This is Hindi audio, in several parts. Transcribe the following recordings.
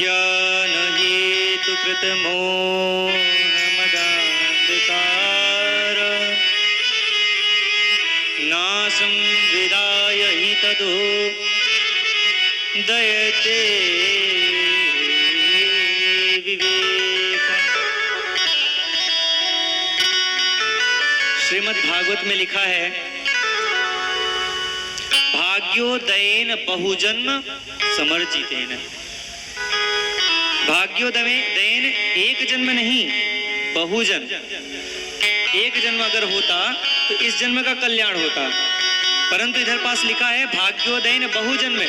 अज्ञान हेतु कृत मोहमदान्धकार नाशं विदाय हि तदो दयते विवेक। श्रीमद् भागवत में लिखा है, भाग्योदयेन बहुजन्म समर्जितेन। भाग्योदयेन एक जन्म नहीं, बहुजन्म। एक जन्म अगर होता तो इस जन्म का कल्याण होता, परंतु इधर पास लिखा है भाग्योदयेन बहुजन्म,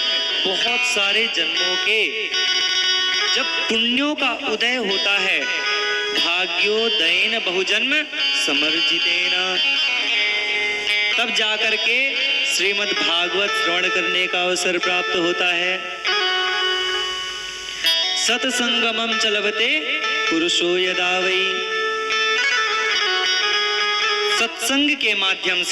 बहुत सारे जन्मों के जब पुण्यों का उदय होता है, भाग्योदयेन बहुजन्म समर्जितेन, तब जाकर के श्रीमद् भागवत श्रवण करने का अवसर प्राप्त होता है। सत्संगमं च लभते पुरुषो यदा वै। सत्संग के माध्यम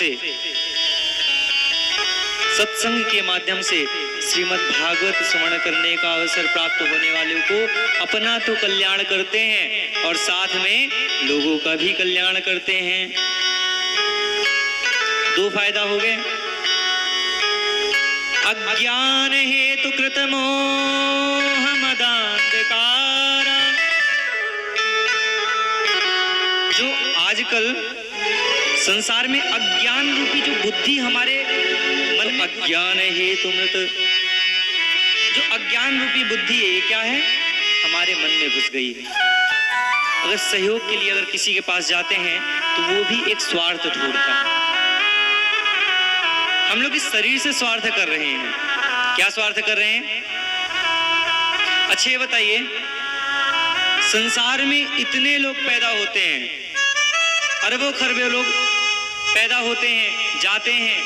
से श्रीमद् भागवत श्रवण करने का अवसर प्राप्त होने वालों को अपना तो कल्याण करते हैं और साथ में लोगों का भी कल्याण करते हैं। दो फायदा हो गए। अज्ञान हेतु कृत मोहमदान्धकार। जो आजकल संसार में अज्ञान रूपी जो बुद्धि हमारे मन में, अज्ञान हेतु मृत, जो अज्ञान रूपी बुद्धि है, ये क्या है? हमारे मन में घुस गई है। अगर सहयोग के लिए अगर किसी के पास जाते हैं तो वो भी एक स्वार्थ ढूंढता है। हम लोग इस शरीर से स्वार्थ कर रहे हैं। क्या स्वार्थ कर रहे हैं? अच्छे बताइए, संसार में इतने लोग पैदा होते हैं, अरबों खरबों लोग पैदा होते हैं, जाते हैं,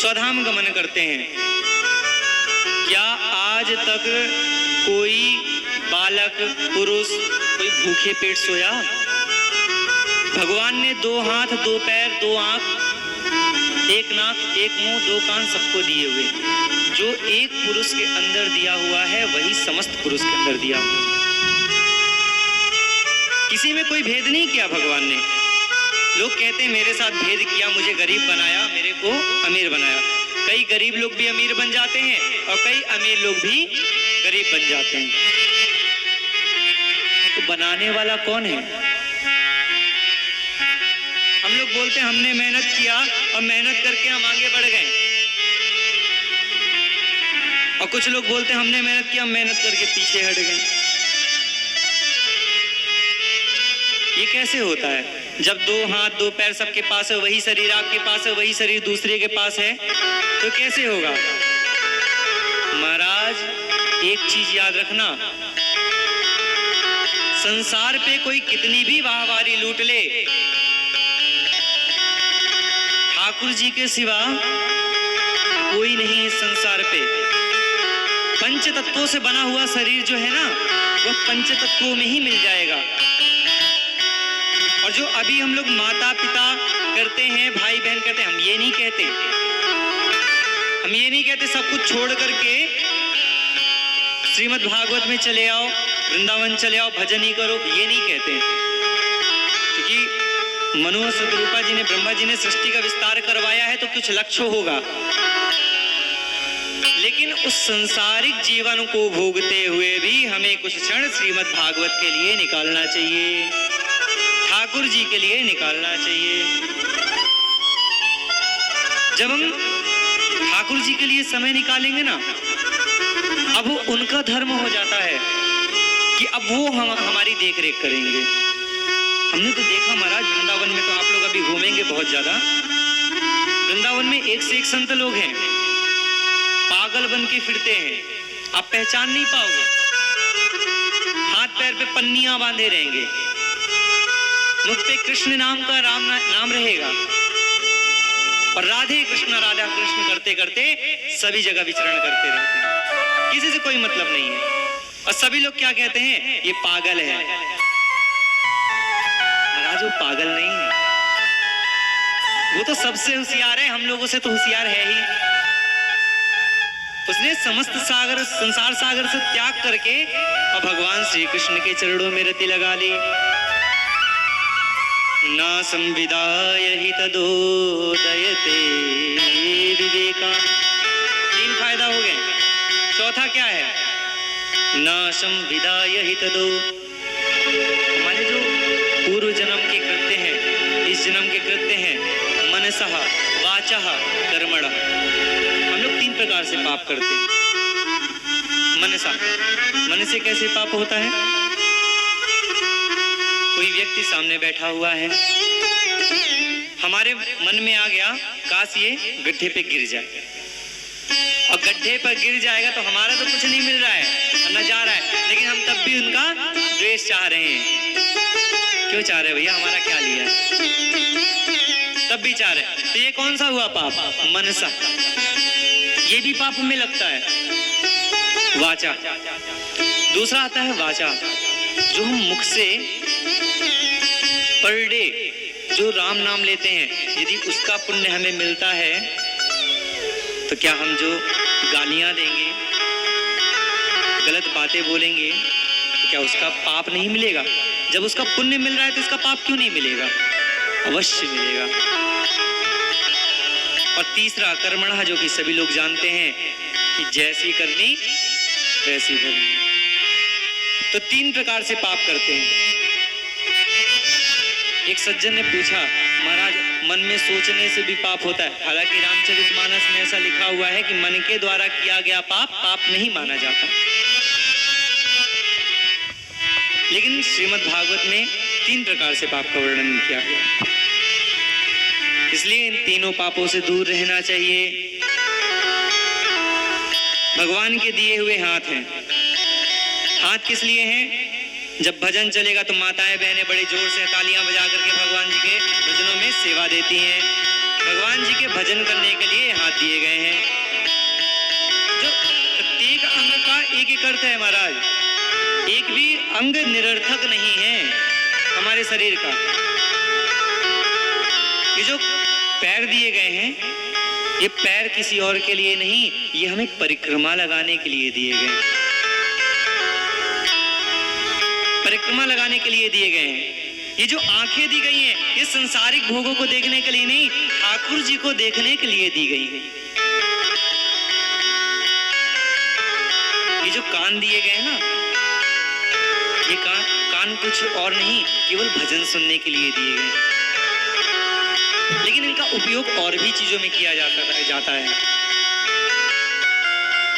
स्वधाम गमन करते हैं। क्या आज तक कोई बालक पुरुष कोई भूखे पेट सोया? भगवान ने दो हाथ, दो पैर, दो आंख, एक नाक, एक मुंह, दो कान सबको दिए हुए। जो एक पुरुष के अंदर दिया हुआ है वही समस्त पुरुष के अंदर दिया हुआ। किसी में कोई भेद नहीं किया भगवान ने। लोग कहते हैं मेरे साथ भेद किया, मुझे गरीब बनाया, मेरे को अमीर बनाया। कई गरीब लोग भी अमीर बन जाते हैं और कई अमीर लोग भी गरीब बन जाते हैं। तो बनाने वाला कौन है? हम लोग बोलते हैं हमने मेहनत किया और मेहनत करके हम आगे बढ़ गए, और कुछ लोग बोलते हैं हमने मेहनत किया, हम मेहनत करके पीछे हट गए। ये कैसे होता है? जब दो हाथ, दो पैर सबके पास है, वही शरीर आपके पास है, वही शरीर दूसरे के पास है, तो कैसे होगा? महाराज एक चीज याद रखना, संसार पे कोई कितनी भी वाहवारी लूट ले, ठाकुर जी के सिवा कोई नहीं इस संसार पे। पंच तत्वों से बना हुआ शरीर जो है ना, वो पंच तत्वों में ही मिल जाएगा। और जो अभी हम लोग माता पिता करते हैं, भाई बहन करते हैं, हम ये नहीं कहते सब कुछ छोड़ करके श्रीमद् भागवत में चले आओ, वृंदावन चले आओ, भजन ही करो, ये नहीं कहते। क्योंकि मनोहर सदरूपा जी ने, ब्रह्मा जी ने सृष्टि का विस्तार करवाया है तो कुछ लक्ष्य होगा, लेकिन उस संसारिक जीवन को भोगते हुए भी हमें कुछ क्षण श्रीमद् भागवत के लिए निकालना चाहिए, ठाकुर जी के लिए निकालना चाहिए। जब हम ठाकुर जी के लिए समय निकालेंगे ना, अब वो उनका धर्म हो जाता है कि अब वो हमारी देख रेख करेंगे। हमने तो देखा महाराज, वृंदावन में तो आप लोग अभी घूमेंगे बहुत ज्यादा, वृंदावन में एक से एक संत लोग हैं, पागल बन के फिरते हैं, आप पहचान नहीं पाओगे। हाथ पैर पे पन्नियां बांधे रहेंगे, मुख पे कृष्ण नाम का नाम रहेगा, और राधे कृष्ण राधा कृष्ण करते करते सभी जगह विचरण करते रहते हैं, किसी से कोई मतलब नहीं है। और सभी लोग क्या कहते हैं? ये पागल है। महाराज वो पागल नहीं है, वो तो सबसे होशियार है, हम लोगों से तो होशियार है ही। उसने समस्त सागर संसार सागर से त्याग करके और भगवान श्री कृष्ण के चरणों में रति लगा ली। ना संविदाय हि तदोदयते विवेका। 3 फायदा हो गए। चौथा क्या है? ना संविदाय हि तदो। हमारे जो पूर्व जन्म के कृत्य हैं, इस जन्म के कृत्य हैं, मनसः वाचः कर्मणः। हम लोग 3 प्रकार से पाप करते हैं। मन से कैसे पाप होता है? कोई व्यक्ति सामने बैठा हुआ है, हमारे मन में आ गया काश ये गड्ढे पे गिर जाए, और गड्ढे पर गिर जाएगा तो हमारा तो कुछ नहीं मिल रहा है, न जा रहा है, लेकिन हम तब भी उनका द्वेष चाह रहे हैं। क्यों चाह रहे हैं भैया? हमारा क्या लिया? तब भी चाह रहे हैं। तो ये कौन सा हुआ पाप? मनसा। ये भी पाप में लगता है। वाचा। दूसरा आता है वाचा, जो हम मुख से पर डे जो राम नाम लेते हैं, यदि उसका पुण्य हमें मिलता है तो क्या हम जो गालियां देंगे, गलत बातें बोलेंगे, तो क्या उसका पाप नहीं मिलेगा? जब उसका पुण्य मिल रहा है तो उसका पाप क्यों नहीं मिलेगा? अवश्य मिलेगा। और तीसरा कर्मणः, जो कि सभी लोग जानते हैं कि जैसी करनी वैसी भरनी। तो 3 प्रकार से पाप करते हैं। एक सज्जन ने पूछा, महाराज मन में सोचने से भी पाप होता है? हालांकि रामचरितमानस में ऐसा लिखा हुआ है कि मन के द्वारा किया गया पाप पाप नहीं माना जाता, लेकिन श्रीमद् भागवत में 3 प्रकार से पाप का वर्णन किया गया। इसलिए इन तीनों पापों से दूर रहना चाहिए। भगवान के दिए हुए हाथ हैं। हाथ किस लिए हैं? जब भजन चलेगा तो माताएं बहनें बड़े जोर से तालियां बजा करके भगवान जी के भजनों में सेवा देती हैं। भगवान जी के भजन करने के लिए हाथ दिए गए हैं। जो प्रत्येक अंग का एक अर्थ है महाराज, एक भी अंग निरर्थक नहीं है हमारे शरीर का। ये जो पैर दिए गए हैं, ये पैर किसी और के लिए नहीं, ये हमें परिक्रमा लगाने के लिए दिए गए हैं। परिक्रमा लगाने के लिए दिए गए हैं। ये जो आंखें दी गई हैं, ये संसारिक भोगों को देखने के लिए नहीं, ठाकुर जी को देखने के लिए दी गई हैं। ये जो कान दिए गए हैं ना, ये कान कुछ और नहीं, केवल भजन सुनने के लिए दिए गए हैं। लेकिन इनका उपयोग और भी चीजों में किया जाता है।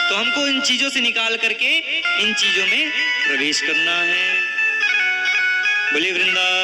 तो हमको इन चीजों से निकाल करके इन चीजों में प्रवेश करना है। बोले वृंदावन।